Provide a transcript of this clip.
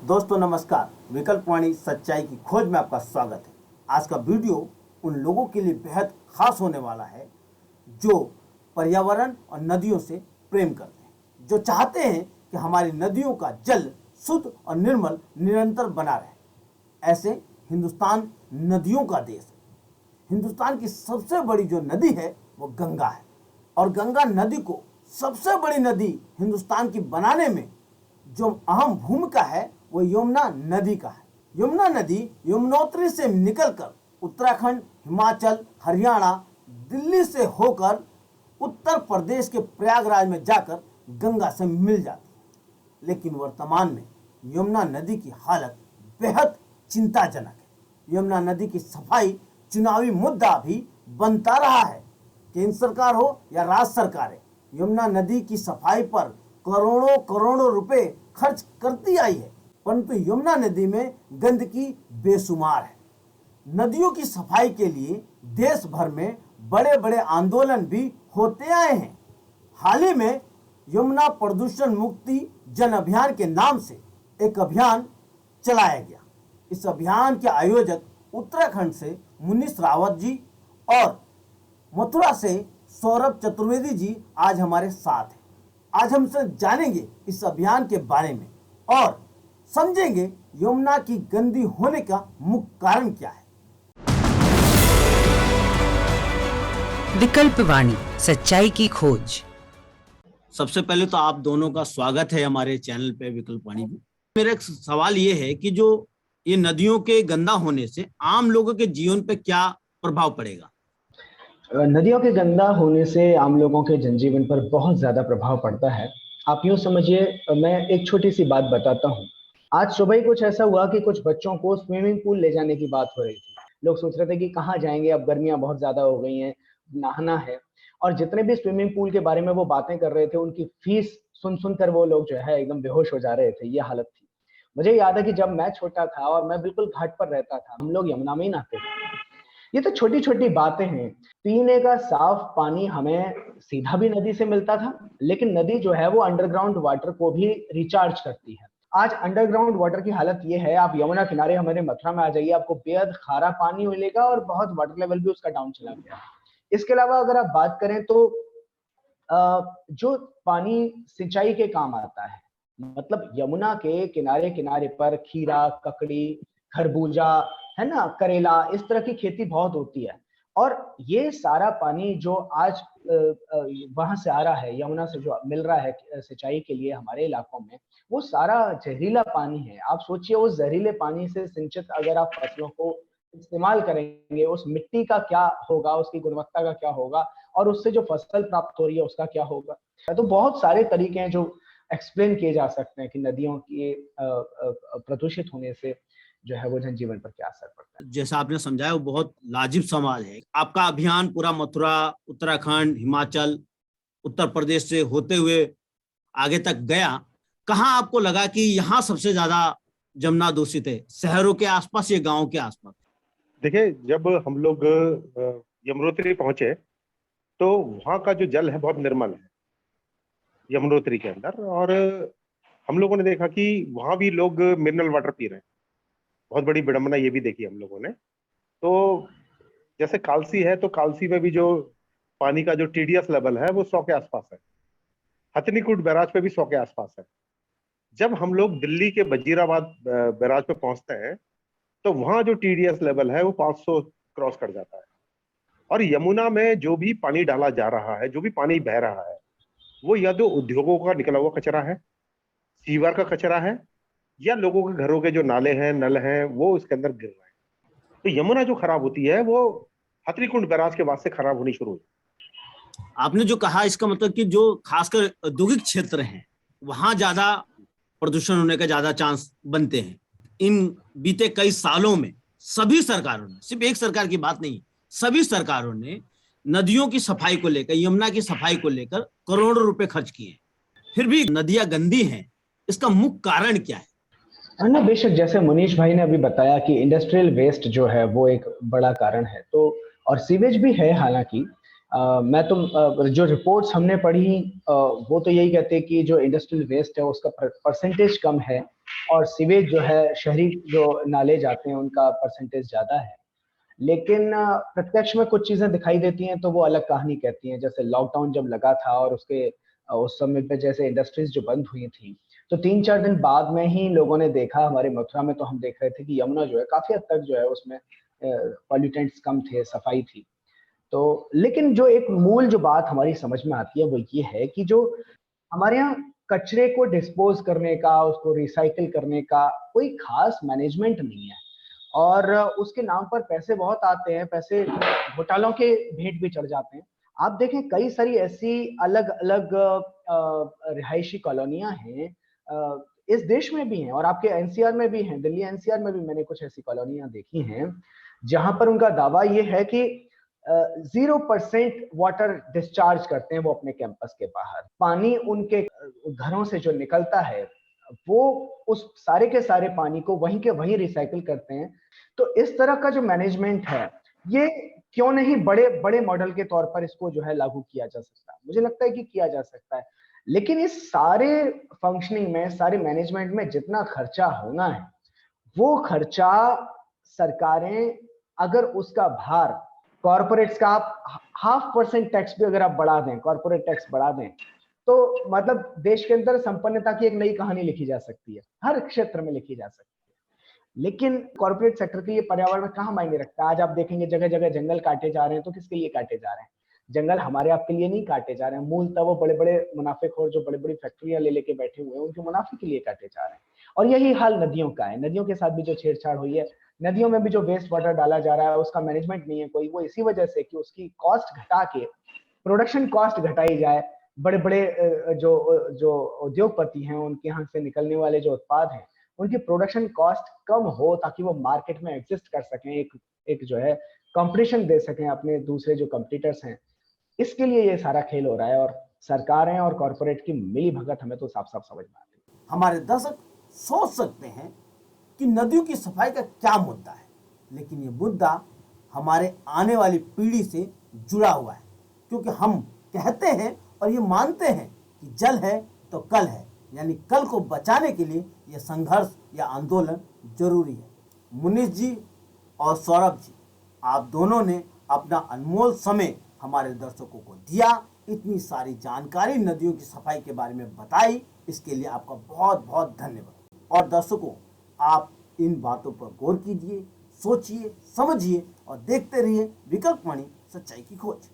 दोस्तों नमस्कार, विकल्पवाणी सच्चाई की खोज में आपका स्वागत है। आज का वीडियो उन लोगों के लिए बेहद खास होने वाला है जो पर्यावरण और नदियों से प्रेम करते हैं, जो चाहते हैं कि हमारी नदियों का जल शुद्ध और निर्मल निरंतर बना रहे। ऐसे हिंदुस्तान नदियों का देश है। हिंदुस्तान की सबसे बड़ी जो नदी है वो गंगा है, और गंगा नदी को सबसे बड़ी नदी हिंदुस्तान की बनाने में जो अहम भूमिका है वो यमुना नदी का है। यमुना नदी यमुनोत्री से निकलकर उत्तराखंड, हिमाचल, हरियाणा, दिल्ली से होकर उत्तर प्रदेश के प्रयागराज में जाकर गंगा से मिल जाती है। लेकिन वर्तमान में यमुना नदी की हालत बेहद चिंताजनक है। यमुना नदी की सफाई चुनावी मुद्दा भी बनता रहा है। केंद्र सरकार हो या राज्य सरकारें, यमुना नदी की सफाई पर करोड़ों करोड़ों रुपए खर्च करती आई है, परंतु यमुना नदी में गंदगी बेशुमार है। नदियों की सफाई के लिए देश भर में बड़े बड़े आंदोलन भी होते आए हैं। हाल ही में यमुना प्रदूषण मुक्ति जन अभियान के नाम से एक अभियान चलाया गया। इस अभियान के आयोजक उत्तराखंड से मुनीश रावत जी और मथुरा से सौरभ चतुर्वेदी जी आज हमारे साथ हैं। आज हमसे जानेंगे इस अभियान के बारे में और समझेंगे यमुना की गंदी होने का मुख्य कारण क्या है। विकल्पवाणी सच्चाई की खोज। सबसे पहले तो आप दोनों का स्वागत है हमारे चैनल पे विकल्पवाणी में। मेरा एक सवाल ये है कि जो ये नदियों के गंदा होने से आम लोगों के जीवन पे क्या प्रभाव पड़ेगा? नदियों के गंदा होने से आम लोगों के जनजीवन पर बहुत ज्यादा प्रभाव पड़ता है। आप यूं समझिए, मैं एक छोटी सी बात बताता हूं। आज सुबह ही कुछ ऐसा हुआ कि कुछ बच्चों को स्विमिंग पूल ले जाने की बात हो रही थी। लोग सोच रहे थे कि कहाँ जाएंगे, अब गर्मियां बहुत ज्यादा हो गई हैं, नहाना है। और जितने भी स्विमिंग पूल के बारे में वो बातें कर रहे थे, उनकी फीस सुन सुनकर वो लोग जो है एकदम बेहोश हो जा रहे थे। ये हालत थी। मुझे याद है कि जब मैं छोटा था और मैं बिल्कुल घाट पर रहता था, हम लोग यमुना में ही नहाते थे। ये तो छोटी छोटी बातें हैं। पीने का साफ पानी हमें सीधा भी नदी से मिलता था, लेकिन नदी जो है वो अंडरग्राउंड वाटर को भी रिचार्ज करती है। आज अंडरग्राउंड वाटर की हालत ये है, आप यमुना किनारे हमारे मथुरा में आ जाइए, आपको बेहद खारा पानी मिलेगा और बहुत वाटर लेवल भी उसका डाउन चला गया है। इसके अलावा अगर आप बात करें तो जो पानी सिंचाई के काम आता है, मतलब यमुना के किनारे किनारे पर खीरा, ककड़ी, खरबूजा, है ना, करेला, इस तरह की खेती बहुत होती है। और ये सारा पानी जो आज वहां से आ रहा है, यमुना से जो मिल रहा है सिंचाई के लिए हमारे इलाकों में, वो सारा जहरीला पानी है। आप सोचिए, उस जहरीले पानी से सिंचित अगर आप फसलों को इस्तेमाल करेंगे, उस मिट्टी का क्या होगा, उसकी गुणवत्ता का क्या होगा, और उससे जो फसल प्राप्त हो रही है उसका क्या होगा। तो बहुत सारे तरीके हैं जो एक्सप्लेन किए जा सकते हैं कि नदियों के प्रदूषित होने से जो है वो जनजीवन पर क्या असर पड़ता है। जैसा आपने समझाया वो बहुत लाजिब सवाल है। आपका अभियान पूरा मथुरा, उत्तराखंड, हिमाचल, उत्तर प्रदेश से होते हुए आगे तक गया। कहाँ आपको लगा कि यहाँ सबसे ज्यादा जमुना दूषित है? शहरों के आसपास या गाँव के आसपास? देखिए, जब हम लोग यमुनोत्री पहुंचे तो वहाँ का जो जल है बहुत निर्मल है यमुनोत्री के अंदर, और हम लोगों ने देखा कि वहाँ भी लोग मिनरल वाटर पी रहे हैं। बहुत बड़ी विडंबना ये भी देखी हम लोगों ने। तो जैसे कालसी है, तो कालसी में भी जो पानी का जो टीडीएस लेवल है वो 100 के आसपास है। हथनीकुंड बैराज पे भी 100 के आसपास है। जब हम लोग दिल्ली के वजीराबाद बैराज पे पहुंचते हैं तो वहां जो टीडीएस लेवल है वो 500 क्रॉस कर जाता है। और यमुना में जो भी पानी डाला जा रहा है, जो भी पानी बह रहा है, वो या तो उद्योगों का निकला हुआ कचरा है, सीवर का कचरा है, या लोगों के घरों के जो नाले हैं, नल हैं, वो इसके अंदर गिर रहे हैं। तो यमुना जो खराब होती है वो हथनीकुंड बैराज के बाद से खराब होनी शुरू हुई। आपने जो कहा, इसका मतलब कि जो खासकर औद्योगिक क्षेत्र हैं वहां ज्यादा प्रदूषण होने का ज्यादा चांस बनते हैं। इन बीते कई सालों में सभी सरकारों ने, सिर्फ एक सरकार की बात नहीं, सभी सरकारों ने नदियों की सफाई को लेकर, यमुना की सफाई को लेकर करोड़ों रुपए खर्च किए, फिर भी नदियां गंदी हैं। इसका मुख्य कारण क्या है? ना, बेशक जैसे मनीष भाई ने अभी बताया कि इंडस्ट्रियल वेस्ट जो है वो एक बड़ा कारण है, तो और सीवेज भी है। हालांकि मैं तो जो रिपोर्ट्स हमने पढ़ी वो तो यही कहते हैं कि जो इंडस्ट्रियल वेस्ट है उसका परसेंटेज कम है और सीवेज जो है शहरी जो नाले जाते हैं उनका परसेंटेज ज्यादा है। लेकिन प्रत्यक्ष में कुछ चीजें दिखाई देती हैं तो वो अलग कहानी कहती हैं। जैसे लॉकडाउन जब लगा था और उसके उस समय पे जैसे इंडस्ट्रीज जो बंद हुई थी, तो 3-4 दिन बाद में ही लोगों ने देखा, हमारे मथुरा में तो हम देख रहे थे कि यमुना जो है काफी हद तक जो है उसमें पॉल्यूटेंट्स कम थे, सफाई थी। तो लेकिन जो एक मूल जो बात हमारी समझ में आती है वो ये है कि जो हमारे यहाँ कचरे को डिस्पोज करने का, उसको रिसाइकिल करने का कोई खास मैनेजमेंट नहीं है, और उसके नाम पर पैसे बहुत आते हैं, पैसे घोटालों के भेंट भी चढ़ जाते हैं। आप देखें कई सारी ऐसी अलग अलग रिहायशी कॉलोनियां हैं, इस देश में भी हैं और आपके एनसीआर में भी हैं। दिल्ली एनसीआर में भी मैंने कुछ ऐसी कॉलोनियां देखी हैं जहां पर उनका दावा ये है कि 0% वाटर डिस्चार्ज करते हैं वो अपने कैंपस के बाहर। पानी उनके घरों से जो निकलता है वो उस सारे के सारे पानी को वहीं के वहीं रिसाइकिल करते हैं। तो इस तरह का जो मैनेजमेंट है, ये क्यों नहीं बड़े बड़े मॉडल के तौर पर इसको जो है लागू किया जा सकता है? मुझे लगता है कि किया जा सकता है, लेकिन इस सारे फंक्शनिंग में, सारे मैनेजमेंट में जितना खर्चा होना है, वो खर्चा सरकारें अगर उसका भार कॉर्पोरेट्स का आप 0.5% टैक्स भी अगर आप बढ़ा दें, कॉर्पोरेट टैक्स बढ़ा दें, तो मतलब देश के अंदर संपन्नता की एक नई कहानी लिखी जा सकती है, हर क्षेत्र में लिखी जा सकती है। लेकिन कॉर्पोरेट सेक्टर के लिए पर्यावरण कहाँ मायने रखता है? आज आप देखेंगे जगह जगह जंगल काटे जा रहे हैं, तो किसके लिए काटे जा रहे हैं? जंगल हमारे आपके लिए नहीं काटे जा रहे हैं, मूलतः वो बड़े बड़े मुनाफेखोर जो बड़ी बड़ी फैक्ट्रियां ले लेके बैठे हुए हैं उनके मुनाफे के लिए काटे जा रहे हैं। और यही हाल नदियों का है, नदियों के साथ भी जो छेड़छाड़ हुई है, नदियों में भी जो वेस्ट वाटर डाला जा रहा है उसका मैनेजमेंट नहीं है कोई, वो इसी वजह से कि उसकी कॉस्ट घटा के, प्रोडक्शन कॉस्ट घटाई जाए, बड़े बड़े जो जो उद्योगपति हैं उनके यहाँ से निकलने वाले जो उत्पाद हैं उनकी प्रोडक्शन कॉस्ट कम हो ताकि वो मार्केट में एग्जिस्ट कर सकें, एक जो है कंपटीशन दे सकें अपने दूसरे जो कंपटीटर्स हैं। इसके लिए ये सारा खेल हो रहा है और सरकारें और कॉर्पोरेट की मिली भगत हमें तो साफ साफ समझ में आती है। हमारे दर्शक सोच सकते हैं कि नदियों की सफाई का क्या मुद्दा है, लेकिन ये मुद्दा हमारे आने वाली पीढ़ी से जुड़ा हुआ है, क्योंकि हम कहते हैं और ये मानते हैं कि जल है तो कल है, यानी कल को बचाने के लिए यह संघर्ष या आंदोलन जरूरी है। मुनीष जी और सौरभ जी, आप दोनों ने अपना अनमोल समय हमारे दर्शकों को दिया, इतनी सारी जानकारी नदियों की सफाई के बारे में बताई, इसके लिए आपका बहुत बहुत धन्यवाद। और दर्शकों, आप इन बातों पर गौर कीजिए, सोचिए, समझिए और देखते रहिए विकल्प वाणी, सच्चाई की खोज।